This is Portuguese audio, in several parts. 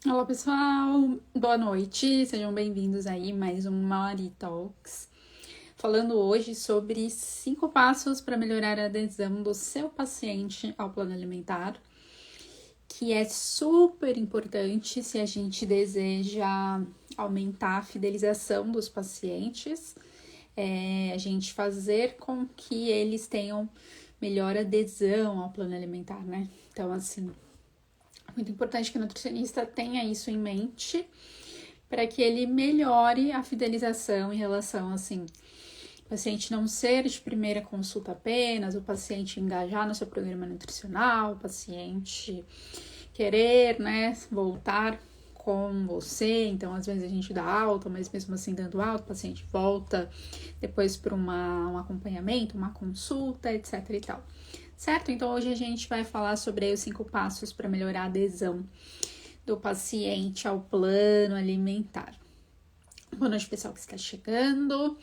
Olá pessoal, boa noite, sejam bem-vindos aí mais um Mari Talks. Falando hoje sobre 5 passos para melhorar a adesão do seu paciente ao plano alimentar, que é super importante se a gente deseja aumentar a fidelização dos pacientes, a gente fazer com que eles tenham melhor adesão ao plano alimentar, né? Então, assim, muito importante que o nutricionista tenha isso em mente para que ele melhore a fidelização em relação, assim, o paciente não ser de primeira consulta apenas, o paciente engajar no seu programa nutricional, o paciente querer, né, voltar com você. Então, às vezes a gente dá alta, mas mesmo assim dando alta, o paciente volta depois para um acompanhamento, uma consulta, etc e tal. Certo? Então, hoje a gente vai falar sobre os 5 passos para melhorar a adesão do paciente ao plano alimentar. Boa noite, pessoal que está chegando.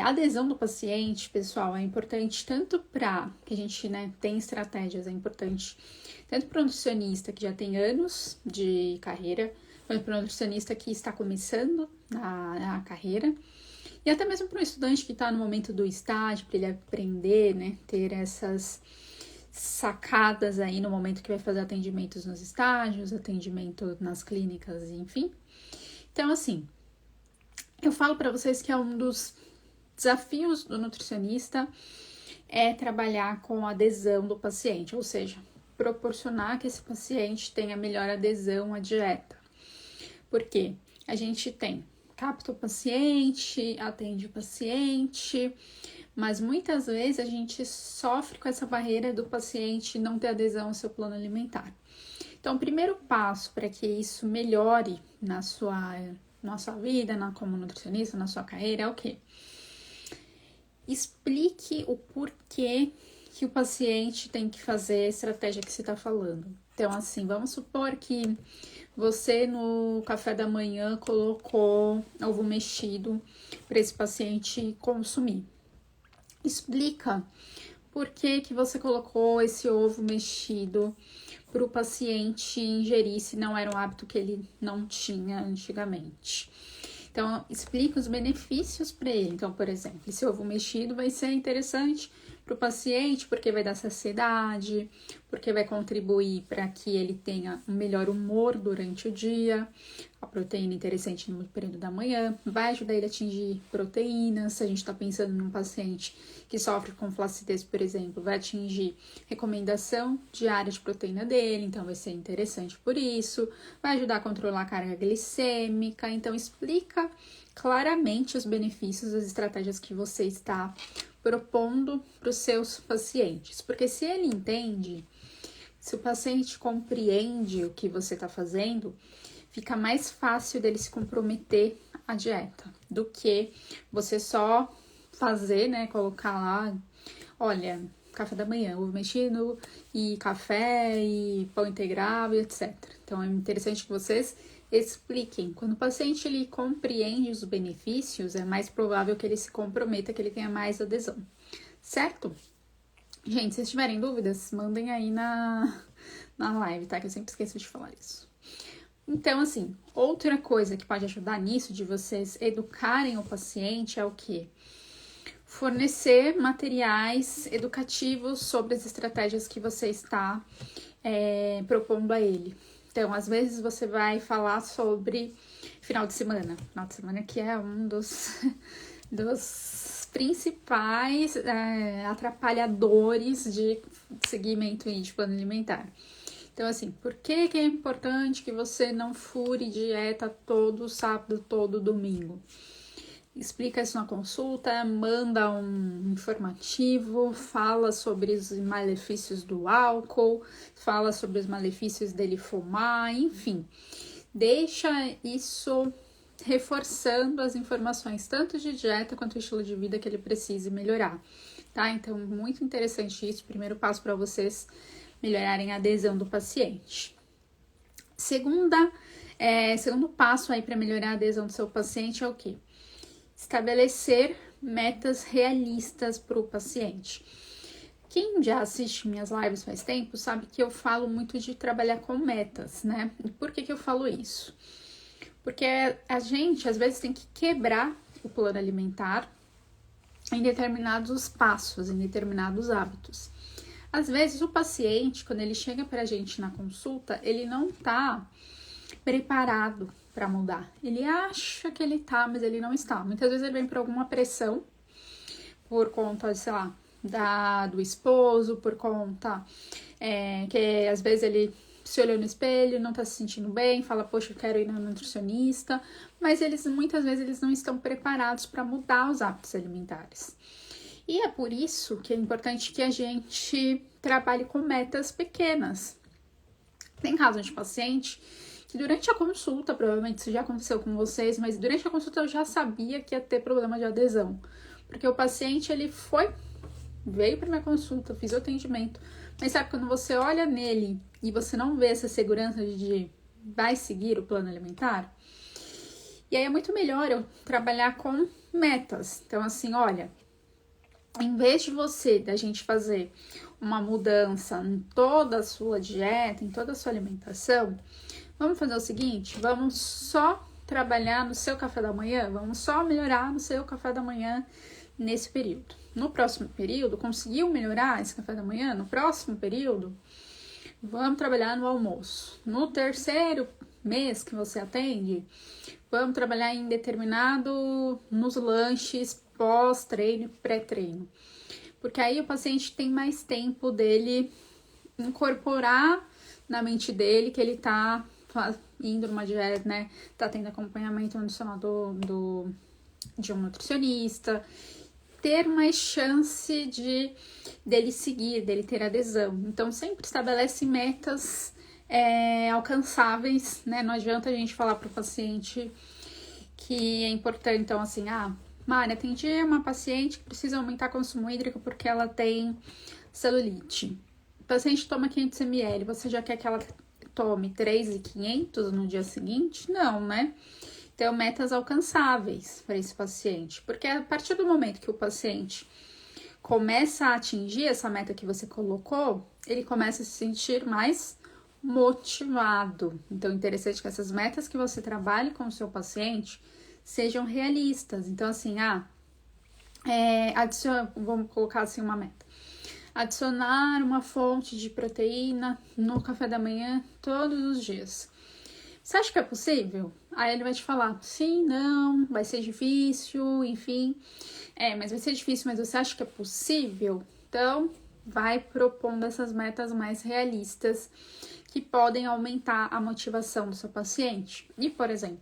A adesão do paciente, pessoal, é importante tanto para que a gente, né, tem estratégias, é importante tanto para o nutricionista que já tem anos de carreira, quanto para o nutricionista que está começando na carreira, e até mesmo para o estudante que está no momento do estágio, para ele aprender, né, ter essas sacadas aí no momento que vai fazer atendimentos nos estágios, atendimento nas clínicas, enfim. Então, assim, eu falo para vocês que é um dos desafios do nutricionista é trabalhar com a adesão do paciente, ou seja, proporcionar que esse paciente tenha melhor adesão à dieta. Por quê? A gente capta o paciente, atende o paciente, mas muitas vezes a gente sofre com essa barreira do paciente não ter adesão ao seu plano alimentar. Então, o primeiro passo para que isso melhore na sua vida, como nutricionista, na sua carreira, é o quê? Explique o porquê que o paciente tem que fazer a estratégia que você está falando. Então, assim, vamos supor que você no café da manhã colocou ovo mexido para esse paciente consumir. Explica por que você colocou esse ovo mexido para o paciente ingerir se não era um hábito que ele não tinha antigamente. Então, explica os benefícios para ele. Então, por exemplo, esse ovo mexido vai ser interessante para o paciente porque vai dar saciedade, porque vai contribuir para que ele tenha um melhor humor durante o dia. A proteína interessante no período da manhã vai ajudar ele a atingir proteínas. Se a gente está pensando num paciente que sofre com flacidez, por exemplo, vai atingir recomendação diária de proteína dele, então vai ser interessante por isso. Vai ajudar a controlar a carga glicêmica. Então, explica claramente os benefícios das estratégias que você está propondo para os seus pacientes. Porque se ele entende, se o paciente compreende o que você está fazendo, fica mais fácil dele se comprometer à dieta do que você só fazer, né, colocar lá, olha, café da manhã, ovo mexido e café e pão integral e etc. Então é interessante que vocês expliquem. Quando o paciente ele compreende os benefícios, é mais provável que ele se comprometa, que ele tenha mais adesão, certo? Gente, se vocês tiverem dúvidas, mandem aí na live, tá? Que eu sempre esqueço de falar isso. Então, assim, outra coisa que pode ajudar nisso, de vocês educarem o paciente, é o quê? Fornecer materiais educativos sobre as estratégias que você está propondo a ele. Então, às vezes você vai falar sobre final de semana que é um dos principais atrapalhadores de seguimento de plano alimentar. Então, assim, por que é importante que você não fure dieta todo sábado, todo domingo? Explica isso na consulta, manda um informativo, fala sobre os malefícios do álcool, fala sobre os malefícios dele fumar, enfim. Deixa isso reforçando as informações, tanto de dieta quanto estilo de vida que ele precise melhorar, tá? Então, muito interessante isso. Primeiro passo para vocês melhorarem a adesão do paciente. Segundo passo aí para melhorar a adesão do seu paciente é o quê? Estabelecer metas realistas para o paciente. O Quem já assiste minhas lives faz tempo sabe que eu falo muito de trabalhar com metas, né? E por que eu falo isso? Porque a gente, às vezes, tem que quebrar o plano alimentar em determinados passos, em determinados hábitos. Às vezes, o paciente, quando ele chega pra gente na consulta, ele não tá preparado para mudar. Ele acha que ele tá, mas ele não está. Muitas vezes ele vem por alguma pressão, por conta, sei lá, do esposo, por conta que às vezes ele se olhou no espelho, não tá se sentindo bem, fala, poxa, eu quero ir no nutricionista, mas muitas vezes eles não estão preparados para mudar os hábitos alimentares. E é por isso que é importante que a gente trabalhe com metas pequenas. Tem caso de paciente que durante a consulta, provavelmente isso já aconteceu com vocês, mas durante a consulta eu já sabia que ia ter problema de adesão. Porque o paciente, ele veio para minha consulta, fiz o atendimento, mas sabe quando você olha nele e você não vê essa segurança de vai seguir o plano alimentar? E aí é muito melhor eu trabalhar com metas. Então, assim, olha, em vez da gente fazer uma mudança em toda a sua dieta, em toda a sua alimentação, vamos fazer o seguinte, vamos só trabalhar no seu café da manhã, vamos só melhorar no seu café da manhã nesse período. No próximo período, conseguiu melhorar esse café da manhã? No próximo período, vamos trabalhar no almoço. No terceiro mês que você atende, vamos trabalhar nos lanches pós-treino e pré-treino. Porque aí o paciente tem mais tempo dele incorporar na mente dele que ele tá indo numa dieta, né? Tá tendo acompanhamento nutricional de um nutricionista, ter mais chance dele seguir, dele ter adesão. Então, sempre estabelece metas alcançáveis, né? Não adianta a gente falar para o paciente que é importante, então, assim, Mari, atendi uma paciente que precisa aumentar o consumo hídrico porque ela tem celulite. O paciente toma 500 ml, você já quer que ela tome 3.500 no dia seguinte? Não, né? Então, metas alcançáveis para esse paciente. Porque a partir do momento que o paciente começa a atingir essa meta que você colocou, ele começa a se sentir mais motivado. Então, é interessante que essas metas que você trabalhe com o seu paciente sejam realistas. Então, assim, vamos colocar assim uma meta. Adicionar uma fonte de proteína no café da manhã todos os dias. Você acha que é possível? Aí ele vai te falar, sim, não, vai ser difícil, enfim. Mas vai ser difícil, mas você acha que é possível? Então, vai propondo essas metas mais realistas que podem aumentar a motivação do seu paciente. E, por exemplo,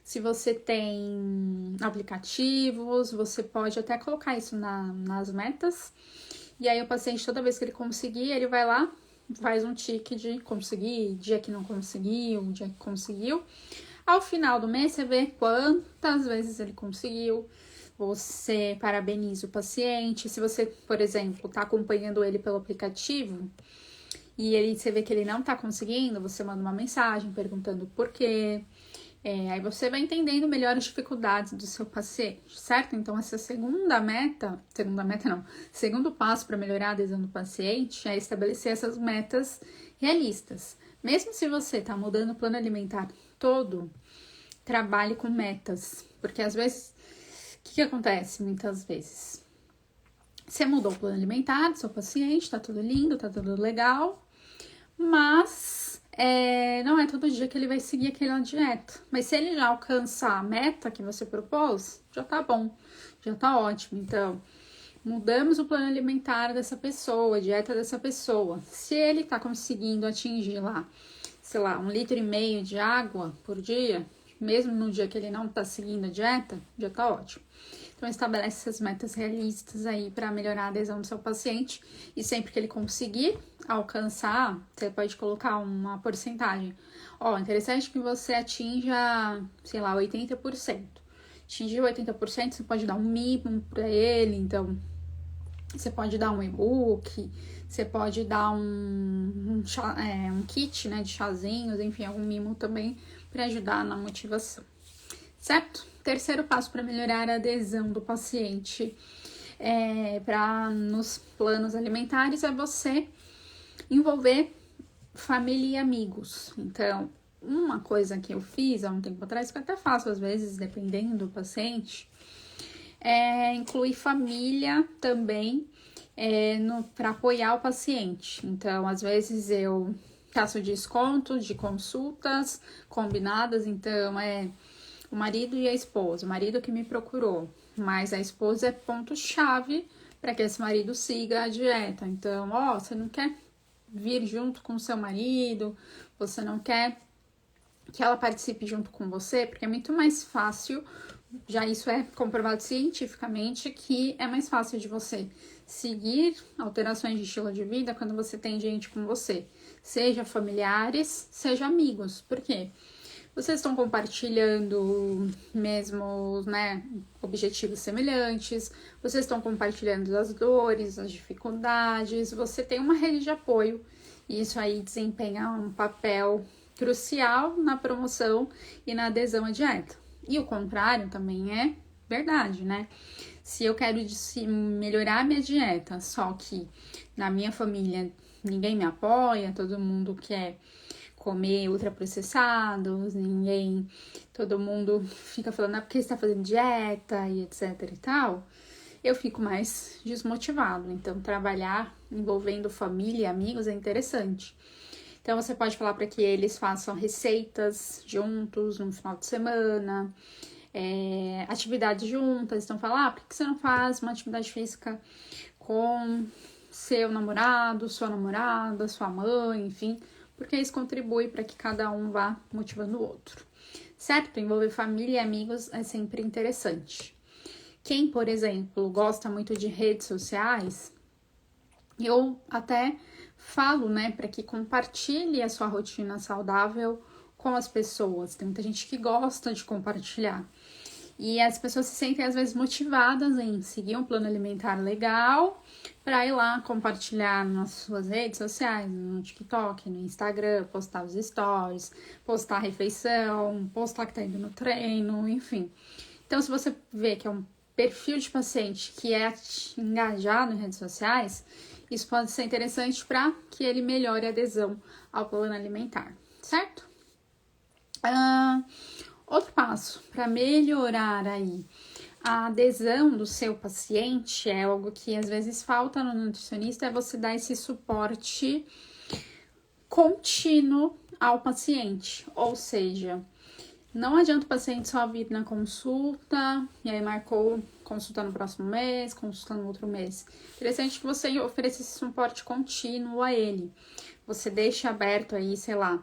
se você tem aplicativos, você pode até colocar isso nas metas. E aí o paciente, toda vez que ele conseguir, ele vai lá, faz um tique de conseguir, dia que não conseguiu, dia que conseguiu. Ao final do mês, você vê quantas vezes ele conseguiu. Você parabeniza o paciente. Se você, por exemplo, está acompanhando ele pelo aplicativo e você vê que ele não está conseguindo, você manda uma mensagem perguntando por quê. Aí você vai entendendo melhor as dificuldades do seu paciente, certo? Então, essa segundo passo para melhorar a adesão do paciente é estabelecer essas metas realistas. Mesmo se você está mudando o plano alimentar todo, trabalhe com metas, porque às vezes, o que acontece muitas vezes? Você mudou o plano alimentar do seu paciente, tá tudo lindo, tá tudo legal, mas não é todo dia que ele vai seguir aquela dieta. Mas se ele já alcançar a meta que você propôs, já tá bom, já tá ótimo. Então, mudamos o plano alimentar dessa pessoa, a dieta dessa pessoa. Se ele tá conseguindo atingir lá, sei lá, 1,5 litro de água por dia, mesmo no dia que ele não tá seguindo a dieta, já tá ótimo. Então, estabelece essas metas realistas aí para melhorar a adesão do seu paciente. E sempre que ele conseguir alcançar, você pode colocar uma porcentagem. Interessante que você atinja, sei lá, 80%. Atingir 80%, você pode dar um mimo para ele. Então, você pode dar um e-book, você pode dar um kit, né, de chazinhos, enfim, algum mimo também para ajudar na motivação. Certo? Terceiro passo para melhorar a adesão do paciente nos planos alimentares é você envolver família e amigos. Então, uma coisa que eu fiz há um tempo atrás, que eu até faço às vezes, dependendo do paciente, é incluir família também para apoiar o paciente. Então, às vezes eu faço desconto de consultas combinadas, então o marido e a esposa, o marido que me procurou, mas a esposa é ponto-chave para que esse marido siga a dieta. Então, você não quer vir junto com o seu marido, você não quer que ela participe junto com você, porque é muito mais fácil, já isso é comprovado cientificamente, que é mais fácil de você seguir alterações de estilo de vida quando você tem gente com você, seja familiares, seja amigos. Por quê? Vocês estão compartilhando mesmo, objetivos semelhantes, vocês estão compartilhando as dores, as dificuldades, você tem uma rede de apoio e isso aí desempenha um papel crucial na promoção e na adesão à dieta. E o contrário também é verdade, né? Se eu quero melhorar minha dieta, só que na minha família ninguém me apoia, todo mundo quer comer ultraprocessados, todo mundo fica falando, porque você tá fazendo dieta e etc e tal, eu fico mais desmotivado. Então, trabalhar envolvendo família e amigos é interessante. Então, você pode falar para que eles façam receitas juntos no final de semana, atividades juntas. Então, falar, por que você não faz uma atividade física com seu namorado, sua namorada, sua mãe, enfim, porque isso contribui para que cada um vá motivando o outro, certo? Envolver família e amigos é sempre interessante. Quem, por exemplo, gosta muito de redes sociais, eu até falo, para que compartilhe a sua rotina saudável com as pessoas. Tem muita gente que gosta de compartilhar. E as pessoas se sentem, às vezes, motivadas em seguir um plano alimentar legal para ir lá compartilhar nas suas redes sociais, no TikTok, no Instagram, postar os stories, postar a refeição, postar que tá indo no treino, enfim. Então, se você vê que é um perfil de paciente que é engajado em redes sociais, isso pode ser interessante para que ele melhore a adesão ao plano alimentar, certo? Outro passo para melhorar aí a adesão do seu paciente, é algo que às vezes falta no nutricionista, é você dar esse suporte contínuo ao paciente. Ou seja, não adianta o paciente só vir na consulta e aí marcou consulta no próximo mês, consulta no outro mês. Interessante que você ofereça esse suporte contínuo a ele. Você deixa aberto aí, sei lá,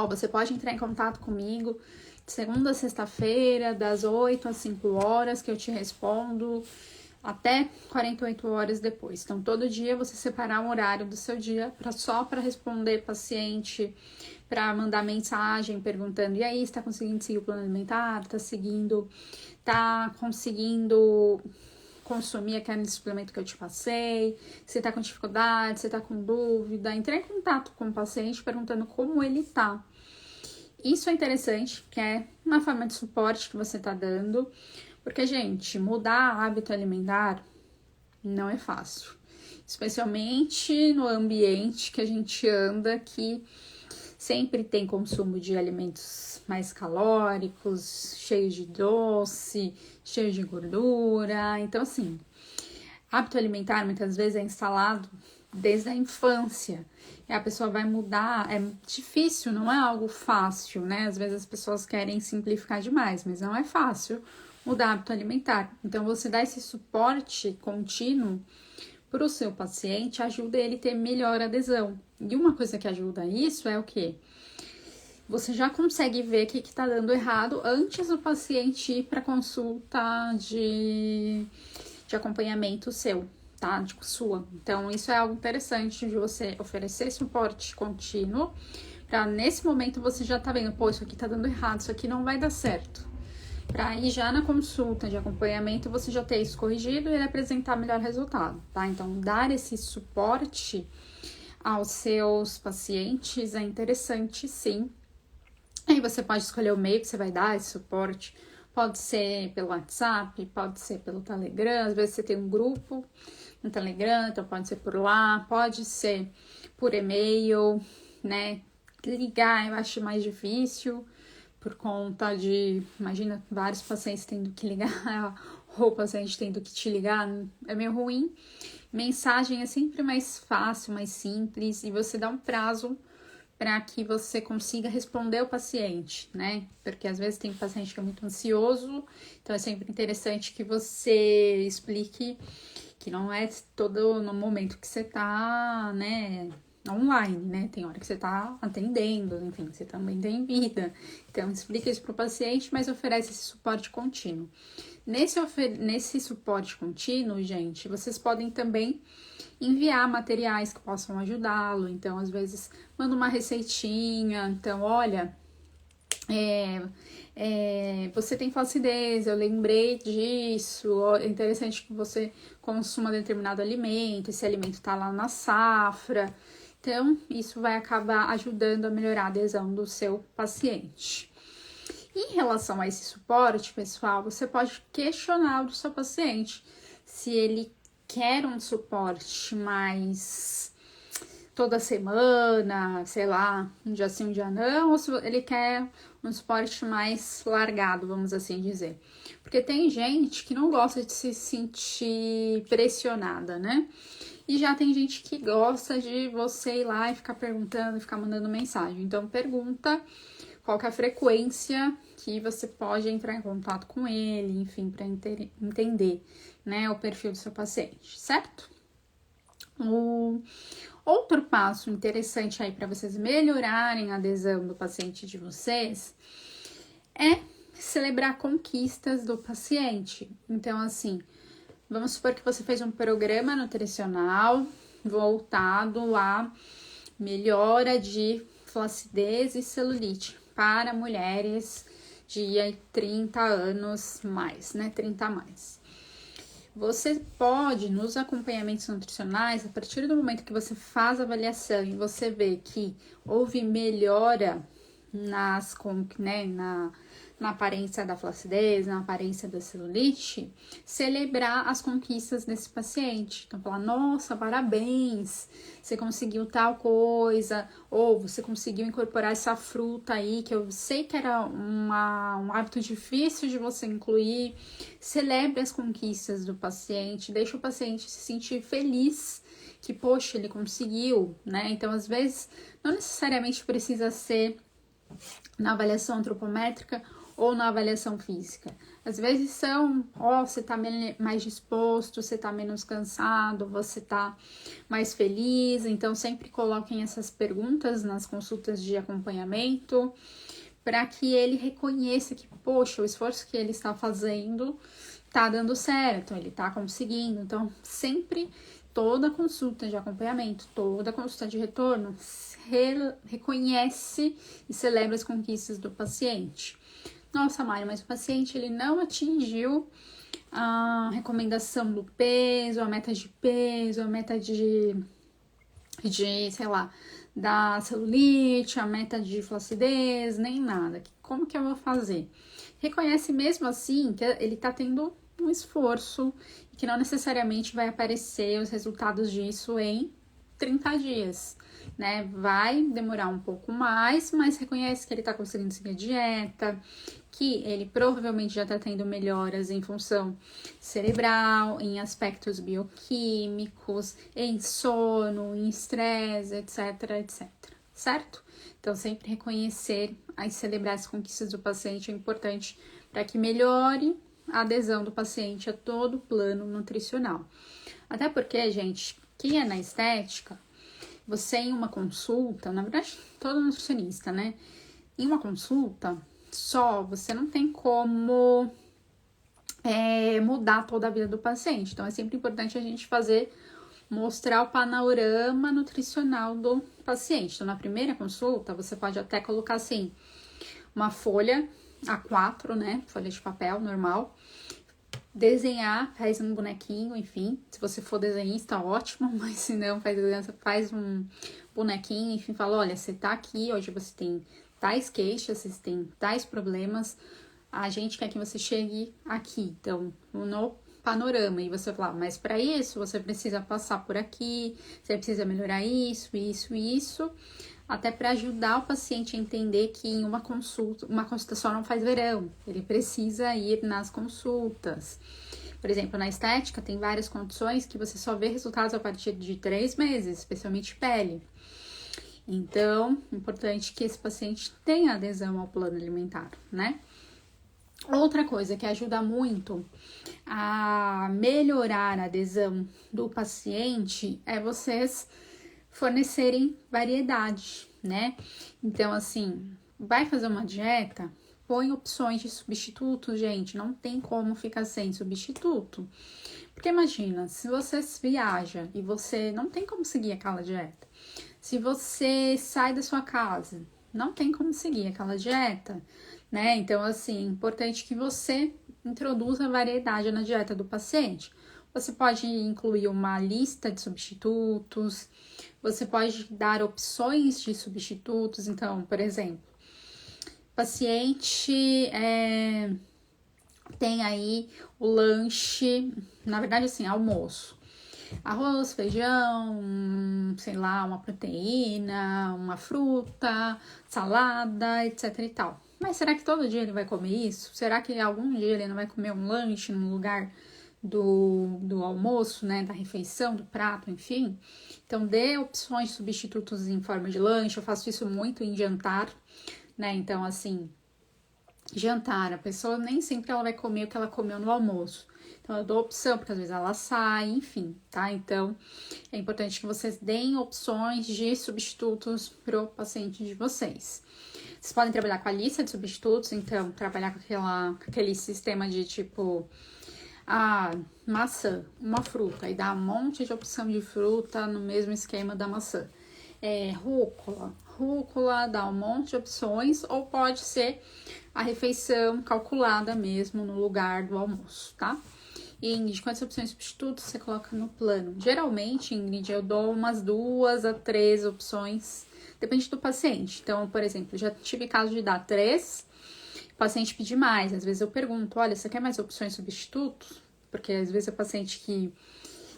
você pode entrar em contato comigo de segunda a sexta-feira, das 8 às 5 horas, que eu te respondo até 48 horas depois. Então, todo dia você separar um horário do seu dia só para responder paciente, para mandar mensagem perguntando, e aí, você tá conseguindo seguir o plano alimentar? Tá conseguindo consumir aquele suplemento que eu te passei? Você tá com dificuldade, você tá com dúvida? Entre em contato com o paciente perguntando como ele tá. Isso é interessante, que é uma forma de suporte que você tá dando, porque, gente, mudar hábito alimentar não é fácil, especialmente no ambiente que a gente anda, que sempre tem consumo de alimentos mais calóricos, cheios de doce, cheios de gordura. Então, assim, hábito alimentar muitas vezes é instalado desde a infância. E a pessoa vai mudar, é difícil, não é algo fácil, né? Às vezes as pessoas querem simplificar demais, mas não é fácil mudar hábito alimentar. Então, você dá esse suporte contínuo para o seu paciente ajuda ele a ter melhor adesão. E uma coisa que ajuda isso é o quê? Você já consegue ver o que está dando errado antes do paciente ir para consulta de acompanhamento seu, tá? Sua. Então, isso é algo interessante de você oferecer suporte contínuo, para nesse momento você já tá vendo, isso aqui tá dando errado, isso aqui não vai dar certo. Para ir já na consulta de acompanhamento, você já ter isso corrigido e ele apresentar melhor resultado, tá? Então, dar esse suporte aos seus pacientes é interessante, sim. Aí você pode escolher o meio que você vai dar esse suporte. Pode ser pelo WhatsApp, pode ser pelo Telegram, às vezes você tem um grupo no Telegram, então pode ser por lá, pode ser por e-mail, né? Ligar eu acho mais difícil, por conta de, imagina, vários pacientes tendo que ligar, ou o paciente tendo que te ligar, é meio ruim. Mensagem é sempre mais fácil, mais simples, e você dá um prazo para que você consiga responder o paciente, né? Porque às vezes tem paciente que é muito ansioso, então é sempre interessante que você explique que não é todo no momento que você tá, né, online, né? Tem hora que você tá atendendo, enfim, você também tem vida. Então, explica isso pro paciente, mas oferece esse suporte contínuo. Nesse suporte contínuo, gente, vocês podem também enviar materiais que possam ajudá-lo. Então, às vezes, manda uma receitinha. Então, olha, você tem flacidez, eu lembrei disso. É interessante que você consuma determinado alimento, esse alimento tá lá na safra. Então, isso vai acabar ajudando a melhorar a adesão do seu paciente. Em relação a esse suporte, pessoal, você pode questionar do seu paciente se ele quer um suporte mais toda semana, sei lá, um dia sim, um dia não, ou se ele quer um suporte mais largado, vamos assim dizer. Porque tem gente que não gosta de se sentir pressionada, né? E já tem gente que gosta de você ir lá e ficar perguntando, ficar mandando mensagem. Então, pergunta qual que é a frequência que você pode entrar em contato com ele, enfim, para entender, né, o perfil do seu paciente, certo? O outro passo interessante aí para vocês melhorarem a adesão do paciente de vocês é celebrar conquistas do paciente. Então, assim, vamos supor que você fez um programa nutricional voltado à melhora de flacidez e celulite para mulheres de 30 anos mais, né? 30 a mais. Você pode, nos acompanhamentos nutricionais, a partir do momento que você faz a avaliação e você vê que houve melhora na aparência da flacidez, na aparência da celulite, celebrar as conquistas desse paciente. Então, falar, nossa, parabéns, você conseguiu tal coisa, ou você conseguiu incorporar essa fruta aí, que eu sei que era um hábito difícil de você incluir. Celebre as conquistas do paciente, deixa o paciente se sentir feliz, que, poxa, ele conseguiu, né? Então, às vezes, não necessariamente precisa ser na avaliação antropométrica ou na avaliação física. Às vezes são, você tá mais disposto, você tá menos cansado, você tá mais feliz. Então, sempre coloquem essas perguntas nas consultas de acompanhamento para que ele reconheça que, poxa, o esforço que ele está fazendo tá dando certo, ele tá conseguindo. Então, sempre, toda consulta de acompanhamento, toda consulta de retorno, reconhece e celebra as conquistas do paciente. Nossa, Mari, mas o paciente ele não atingiu a recomendação do peso, a meta de peso, a meta de sei lá, da celulite, a meta de flacidez, nem nada. Como que eu vou fazer? Reconhece mesmo assim que ele tá tendo um esforço e que não necessariamente vai aparecer os resultados disso em 30 dias, né? Vai demorar um pouco mais, mas reconhece que ele tá conseguindo seguir a dieta, que ele provavelmente já tá tendo melhoras em função cerebral, em aspectos bioquímicos, em sono, em estresse, etc, etc, certo? Então, sempre reconhecer e celebrar as conquistas do paciente é importante para que melhore a adesão do paciente a todo o plano nutricional. Até porque, gente, quem é na estética, você em uma consulta, na verdade, todo nutricionista, né? Em uma consulta só, você não tem como mudar toda a vida do paciente. Então, é sempre importante a gente mostrar o panorama nutricional do paciente. Então, na primeira consulta, você pode até colocar assim, uma folha A4, né? Folha de papel normal. Desenhar, faz um bonequinho, enfim. Se você for desenhista, ótimo. Mas se não, faz um bonequinho, enfim. Fala, olha, você tá aqui, hoje você tem tais queixas, você tem tais problemas. a gente quer que você chegue aqui, então, no panorama, e você fala, mas para isso você precisa passar por aqui, você precisa melhorar isso, até para ajudar o paciente a entender que em uma consulta só não faz verão, ele precisa ir nas consultas. Por exemplo, na estética tem várias condições que você só vê resultados a partir de 3 meses, especialmente pele. Então, é importante que esse paciente tenha adesão ao plano alimentar, né? Outra coisa que ajuda muito a melhorar a adesão do paciente é vocês fornecerem variedade, né? Então, assim, vai fazer uma dieta, põe opções de substitutos, gente, não tem como ficar sem substituto. Porque imagina, se você viaja e você não tem como seguir aquela dieta, se você sai da sua casa, não tem como seguir aquela dieta, né? Então, assim, é importante que você introduza variedade na dieta do paciente. Você pode incluir uma lista de substitutos, você pode dar opções de substitutos. Então, por exemplo, o paciente tem aí o lanche, na verdade, assim, almoço. Arroz, feijão, sei lá, uma proteína, uma fruta, salada, etc e tal. Mas será que todo dia ele vai comer isso? Será que algum dia ele não vai comer um lanche no lugar do almoço, né, da refeição, do prato, enfim? Então, dê opções de substitutos em forma de lanche. Eu faço isso muito em jantar, né? Então, assim, jantar, a pessoa nem sempre ela vai comer o que ela comeu no almoço. Então, eu dou opção, porque às vezes ela sai, enfim, tá? Então, é importante que vocês deem opções de substitutos pro paciente de vocês. Vocês podem trabalhar com a lista de substitutos, então, trabalhar com aquele sistema de tipo, maçã, uma fruta, e dar um monte de opção de fruta no mesmo esquema da maçã. Rúcula, dá um monte de opções, ou pode ser a refeição calculada mesmo no lugar do almoço, tá? E, Ingrid, quantas opções de substitutos você coloca no plano? Geralmente, Ingrid, eu dou umas 2 a 3 opções, depende do paciente. Então, por exemplo, já tive caso de dar 3, o paciente pedir mais. Às vezes eu pergunto, olha, você quer mais opções de substitutos? Porque às vezes é paciente que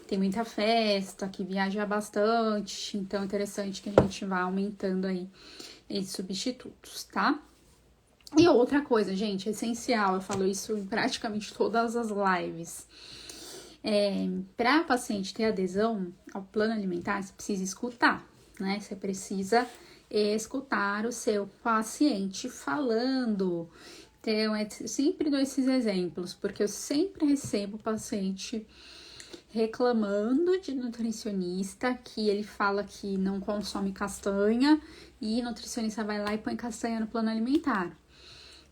tem muita festa, que viaja bastante, então é interessante que a gente vá aumentando aí esses substitutos, tá? E outra coisa, gente, essencial, eu falo isso em praticamente todas as lives. Para paciente ter adesão ao plano alimentar, você precisa escutar, né? Você precisa escutar o seu paciente falando. Então, eu sempre dou esses exemplos, porque eu sempre recebo paciente reclamando de nutricionista, que ele fala que não consome castanha e nutricionista vai lá e põe castanha no plano alimentar.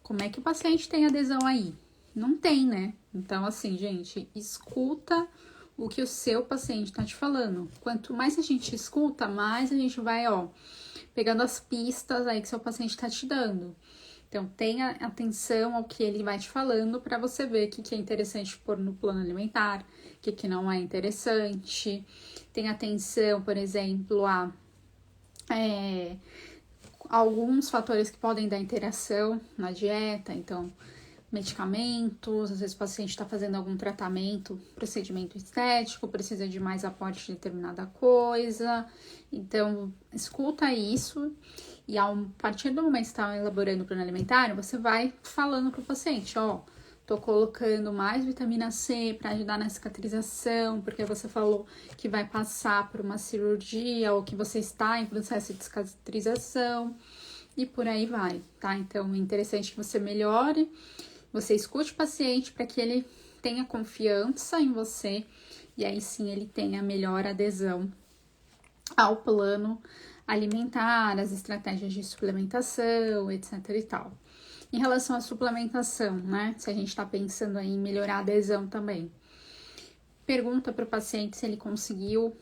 Como é que o paciente tem adesão aí? Não tem, né? Então, assim, gente, escuta o que o seu paciente tá te falando. Quanto mais a gente escuta, mais a gente vai, pegando as pistas aí que seu paciente tá te dando. Então, tenha atenção ao que ele vai te falando para você ver o que é interessante pôr no plano alimentar, o que não é interessante. Tenha atenção, por exemplo, a alguns fatores que podem dar interação na dieta, então, medicamentos, às vezes o paciente está fazendo algum tratamento, procedimento estético, precisa de mais aporte de determinada coisa. Então, escuta isso e a partir do momento que está elaborando o plano alimentar, você vai falando para o paciente, tô colocando mais vitamina C para ajudar na cicatrização, porque você falou que vai passar por uma cirurgia ou que você está em processo de cicatrização e por aí vai, tá? Então, é interessante que você melhore, você escute o paciente para que ele tenha confiança em você e aí sim ele tenha melhor adesão ao plano alimentar, as estratégias de suplementação, etc e tal. Em relação à suplementação, né? Se a gente está pensando aí em melhorar a adesão também. Pergunta para o paciente se ele conseguiu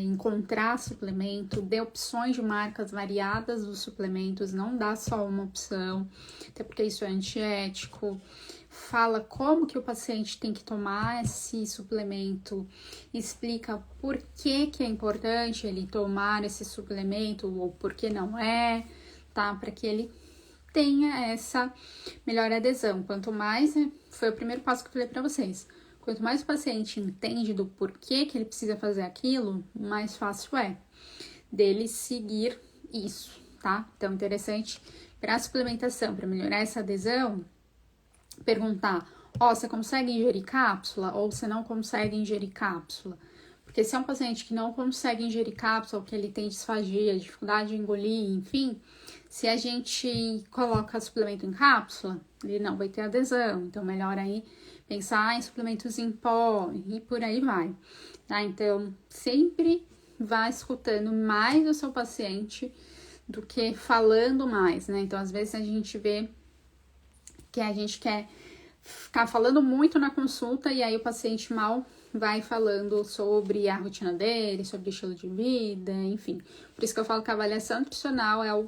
encontrar suplemento, dê opções de marcas variadas dos suplementos, não dá só uma opção, até porque isso é antiético. Fala como que o paciente tem que tomar esse suplemento, explica por que é importante ele tomar esse suplemento ou por que não é, tá? Para que ele tenha essa melhor adesão. Quanto mais, foi o primeiro passo que eu falei para vocês, quanto mais o paciente entende do porquê que ele precisa fazer aquilo, mais fácil é dele seguir isso, tá? Então, interessante para a suplementação, para melhorar essa adesão, perguntar, você consegue ingerir cápsula ou você não consegue ingerir cápsula? Porque se é um paciente que não consegue ingerir cápsula, ou que ele tem disfagia, dificuldade de engolir, enfim, se a gente coloca suplemento em cápsula, ele não vai ter adesão. Então, melhor aí pensar em suplementos em pó e por aí vai, tá? Então, sempre vá escutando mais o seu paciente do que falando mais, né? Então, às vezes a gente vê que a gente quer ficar falando muito na consulta e aí o paciente mal vai falando sobre a rotina dele, sobre o estilo de vida, enfim. Por isso que eu falo que a avaliação nutricional é o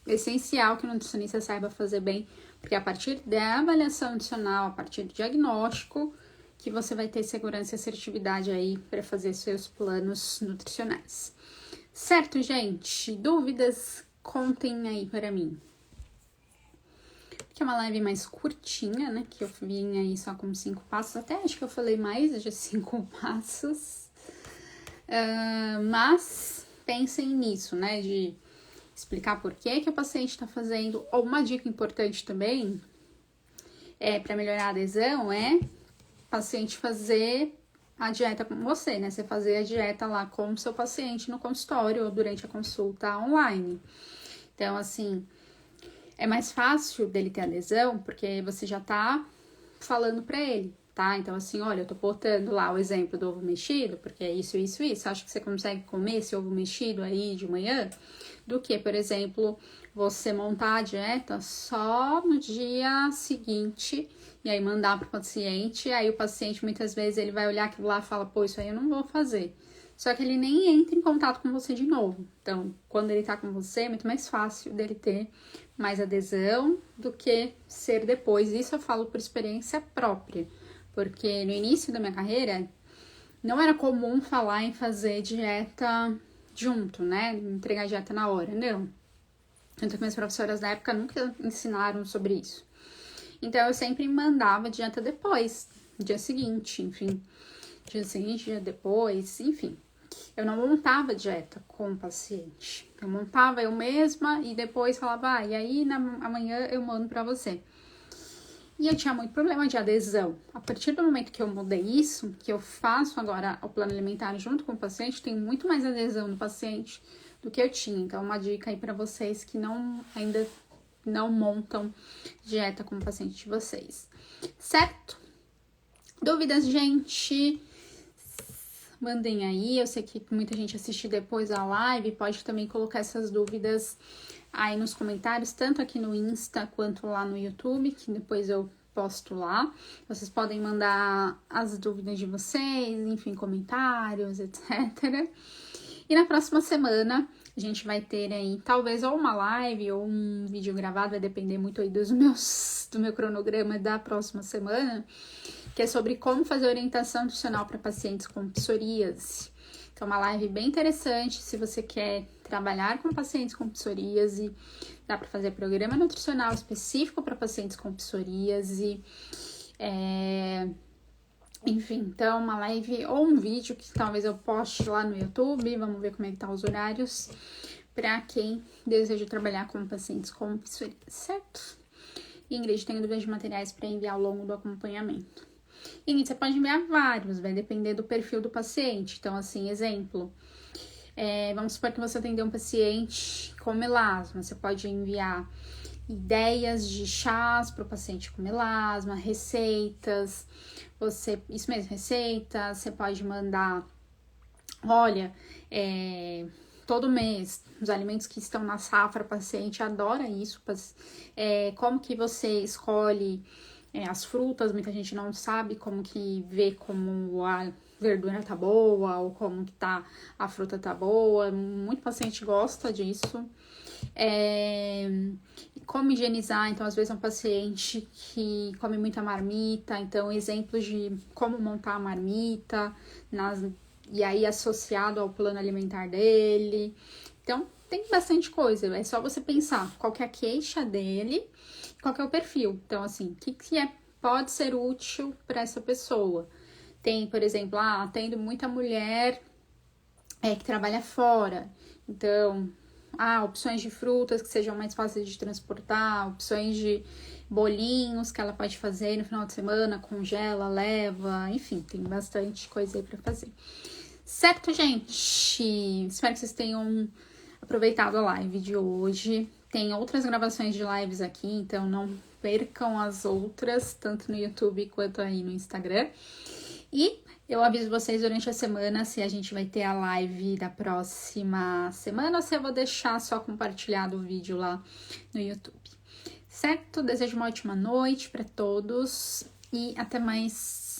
essencial que o nutricionista saiba fazer bem, porque a partir da avaliação nutricional, a partir do diagnóstico, que você vai ter segurança e assertividade aí para fazer seus planos nutricionais. Certo, gente? Dúvidas? Contem aí para mim. Que é uma live mais curtinha, né? Que eu vim aí só com 5 passos. Até acho que eu falei mais de 5 passos. Mas pensem nisso, né? De explicar por que o paciente está fazendo. Ou uma dica importante também, para melhorar a adesão, é o paciente fazer a dieta com você, né? Você fazer a dieta lá com o seu paciente no consultório ou durante a consulta online. Então, assim, é mais fácil dele ter adesão, porque você já tá falando pra ele, tá? Então, assim, olha, eu tô botando lá o exemplo do ovo mexido, porque é isso, isso, isso. Acho que você consegue comer esse ovo mexido aí de manhã, do que, por exemplo, você montar a dieta só no dia seguinte e aí mandar pro paciente. Aí o paciente, muitas vezes, ele vai olhar aquilo lá e fala, pô, isso aí eu não vou fazer. Só que ele nem entra em contato com você de novo. Então, quando ele tá com você, é muito mais fácil dele ter mais adesão do que ser depois. Isso eu falo por experiência própria, porque no início da minha carreira não era comum falar em fazer dieta junto, né? Entregar dieta na hora, não. Tanto que minhas professoras da época nunca ensinaram sobre isso. Então, eu sempre mandava dieta depois, dia seguinte, enfim. Dia seguinte, dia depois, enfim. Eu não montava dieta com o paciente. Eu montava eu mesma e depois falava, e aí amanhã eu mando pra você. E eu tinha muito problema de adesão. A partir do momento que eu mudei isso, que eu faço agora o plano alimentar junto com o paciente, tem muito mais adesão no paciente do que eu tinha. Então, uma dica aí pra vocês que ainda não montam dieta com o paciente de vocês. Certo? Dúvidas, gente? Mandem aí, eu sei que muita gente assiste depois a live, pode também colocar essas dúvidas aí nos comentários, tanto aqui no Insta quanto lá no YouTube, que depois eu posto lá. Vocês podem mandar as dúvidas de vocês, enfim, comentários, etc. E na próxima semana a gente vai ter aí talvez ou uma live ou um vídeo gravado, vai depender muito aí do meu cronograma da próxima semana, que é sobre como fazer orientação nutricional para pacientes com psoríase. Então, uma live bem interessante se você quer trabalhar com pacientes com psoríase. Dá para fazer programa nutricional específico para pacientes com psoríase. Enfim, então, uma live ou um vídeo que talvez eu poste lá no YouTube. Vamos ver como é que tá os horários para quem deseja trabalhar com pacientes com psoríase, certo? Ingrid, tenho dúvidas de materiais para enviar ao longo do acompanhamento. E você pode enviar vários, vai depender do perfil do paciente. Então, assim, exemplo, vamos supor que você atendeu um paciente com melasma, você pode enviar ideias de chás para o paciente com melasma, receitas, isso mesmo, receitas, você pode mandar, olha, todo mês, os alimentos que estão na safra, o paciente adora isso, como que você escolhe as frutas, muita gente não sabe como que vê como a verdura tá boa ou como que a fruta tá boa, muito paciente gosta disso. Como higienizar, então às vezes é um paciente que come muita marmita, então exemplos de como montar a marmita, e aí associado ao plano alimentar dele. Então, tem bastante coisa, é só você pensar qual que é a queixa dele, qual que é o perfil. Então, assim, o que pode ser útil para essa pessoa? Tem, por exemplo, atendo muita mulher que trabalha fora, então, opções de frutas que sejam mais fáceis de transportar, opções de bolinhos que ela pode fazer no final de semana, congela, leva, enfim, tem bastante coisa aí para fazer. Certo, gente? Espero que vocês tenham aproveitado a live de hoje. Tem outras gravações de lives aqui, então não percam as outras, tanto no YouTube quanto aí no Instagram. E eu aviso vocês durante a semana se a gente vai ter a live da próxima semana ou se eu vou deixar só compartilhado o vídeo lá no YouTube. Certo? Desejo uma ótima noite para todos e até mais.